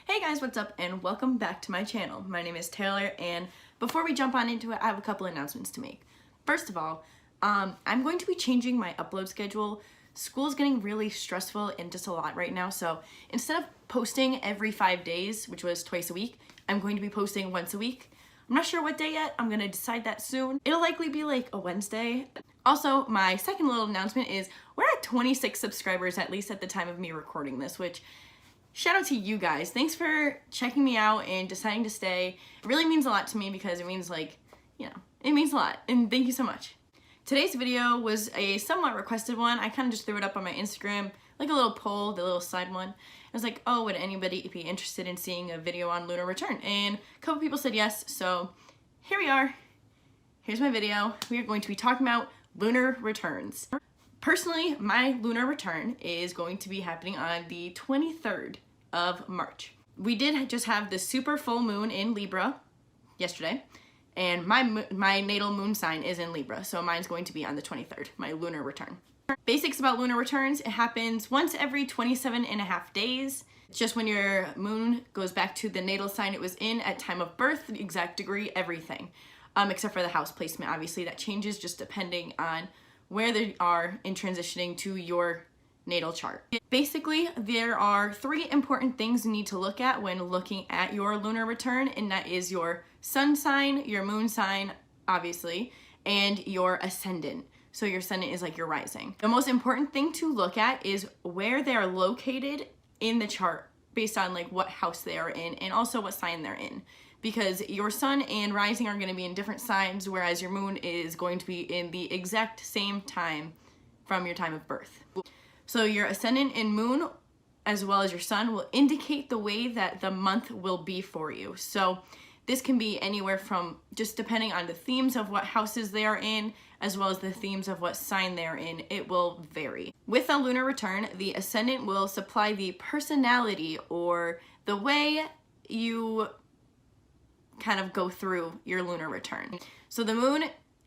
Hey guys, what's up and welcome back to my channel. My name is Taylor and before we jump on into it, I have a couple announcements to make. First of all, I'm going to be changing my upload schedule. School's getting really stressful and just a lot right now, so instead of posting every 5 days, which was twice a week, I'm going to be posting once a week. I'm not sure what day yet, I'm gonna decide that soon. It'll likely be like a Wednesday. Also, my second little announcement is we're at 26 subscribers, at least at the time of me recording this, which shout out to you guys. Thanks for checking me out and deciding to stay. It really means a lot to me because it means it means a lot, and thank you so much. Today's video was a somewhat requested one. I kind of just threw it up on my Instagram, like a little poll, the little side one. I was like, oh, would anybody be interested in seeing a video on lunar return? And a couple people said yes, so here we are. Here's my video. We are going to be talking about lunar returns. Personally, my lunar return is going to be happening on the 23rd of March. We did just have the super full moon in Libra yesterday, and my natal moon sign is in Libra, so mine's going to be on the 23rd, my lunar return. Basics about lunar returns: it happens once every 27.5 days. It's just when your moon goes back to the natal sign it was in at time of birth, the exact degree, everything. Except for the house placement, obviously that changes just depending on where they are in transitioning to your natal chart. Basically, there are 3 important things you need to look at when looking at your lunar return, and that is your sun sign, your moon sign, obviously, and your ascendant. So your ascendant is like your rising. The most important thing to look at is where they are located in the chart based on like what house they are in and also what sign they're in. Because your sun and rising are going to be in different signs, whereas your moon is going to be in the exact same time from your time of birth. So your ascendant and moon, as well as your sun, will indicate the way that the month will be for you. So this can be anywhere from just depending on the themes of what houses they are in, as well as the themes of what sign they're in. It will vary. With a lunar return, the ascendant will supply the personality or the way you kind of go through your lunar return. So the moon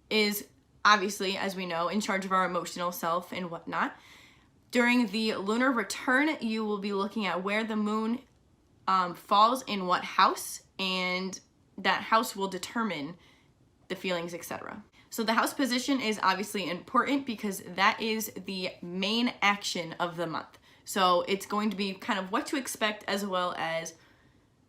is obviously, as we know, in charge of our emotional self and whatnot. During the lunar return, you will be looking at where the moon falls in what house, and that house will determine the feelings, etc. So the house position is obviously important because that is the main action of the month. So it's going to be kind of what to expect as well as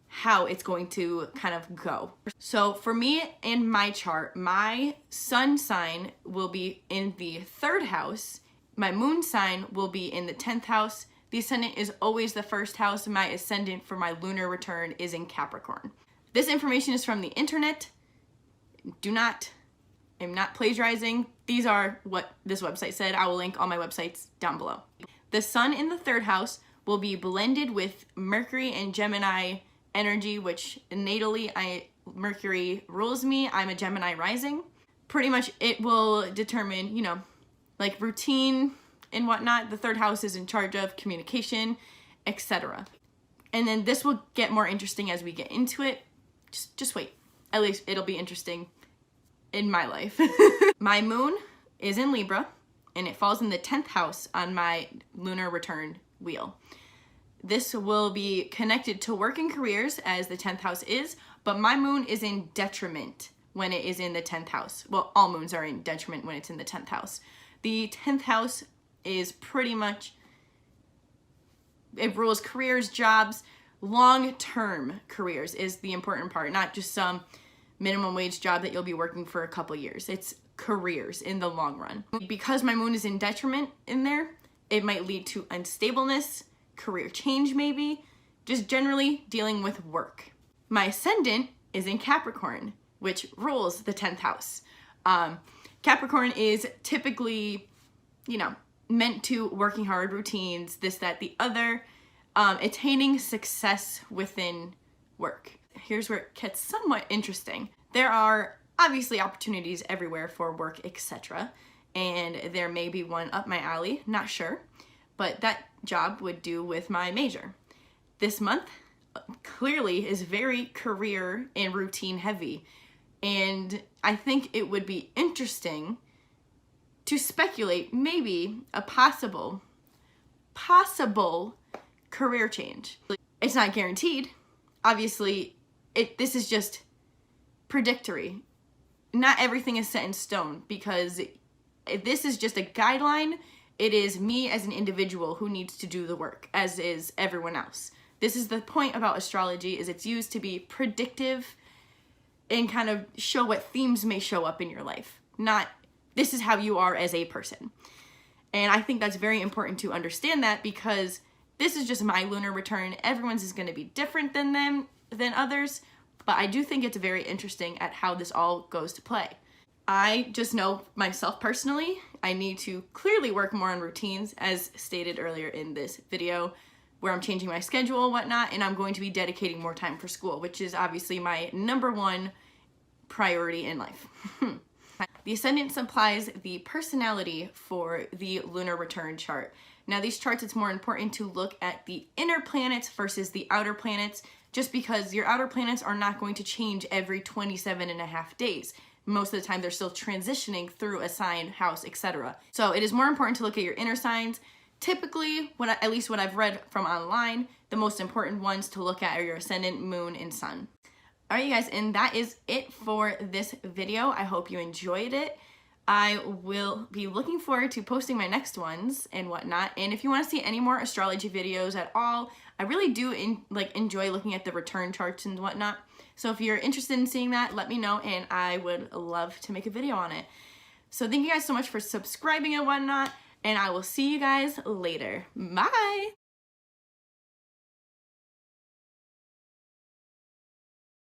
how it's going to kind of go. So for me in my chart, my sun sign will be in the 3rd house, my moon sign will be in the 10th house, the ascendant is always the 1st house, and my ascendant for my lunar return is in Capricorn. This information is from the internet. I'm not plagiarizing. These are what this website said. I will link all my websites down below. The sun in the 3rd house will be blended with Mercury and Gemini energy, which natally Mercury rules me. I'm a Gemini rising. Pretty much it will determine, like routine and whatnot. The 3rd house is in charge of communication, etc. And then this will get more interesting as we get into it. Just wait. At least it'll be interesting in my life. My moon is in Libra and it falls in the 10th house on my lunar return wheel. This will be connected to work and careers as the 10th house is, but my moon is in detriment when it is in the 10th house. Well, all moons are in detriment when it's in the 10th house. The 10th house is pretty much, it rules careers, jobs, long-term careers is the important part, not just some minimum wage job that you'll be working for a couple years. It's careers in the long run. Because my moon is in detriment in there, it might lead to unstableness, career change maybe, just generally dealing with work. My ascendant is in Capricorn, which rules the 10th house. Capricorn is typically, meant to working hard, routines, this, that, the other, attaining success within work. Here's where it gets somewhat interesting. There are obviously opportunities everywhere for work, etc. And there may be one up my alley, not sure, but that job would do with my major. This month clearly is very career and routine heavy, and I think it would be interesting to speculate maybe a possible career change. it's not guaranteed. Obviously, this is just predictory. Not everything is set in stone, because this is just a guideline. It is me as an individual who needs to do the work, as is everyone else. This is the point about astrology, is it's used to be predictive and kind of show what themes may show up in your life. Not, this is how you are as a person. And I think that's very important to understand that, because this is just my lunar return. Everyone's is going to be different than others, but I do think it's very interesting at how this all goes to play. I just know myself personally, I need to clearly work more on routines, as stated earlier in this video, where I'm changing my schedule and whatnot, and I'm going to be dedicating more time for school, which is obviously my #1 priority in life. The ascendant supplies the personality for the lunar return chart. Now these charts, it's more important to look at the inner planets versus the outer planets, just because your outer planets are not going to change every 27.5 days. Most of the time they're still transitioning through a sign, house, etc. So it is more important to look at your inner signs. Typically, at least what I've read from online, the most important ones to look at are your ascendant, moon, and sun. All right, you guys, and that is it for this video. I hope you enjoyed it. I will be looking forward to posting my next ones and whatnot. And if you want to see any more astrology videos at all, I really do enjoy looking at the return charts and whatnot. So if you're interested in seeing that, let me know, and I would love to make a video on it. So thank you guys so much for subscribing and whatnot, and I will see you guys later. Bye!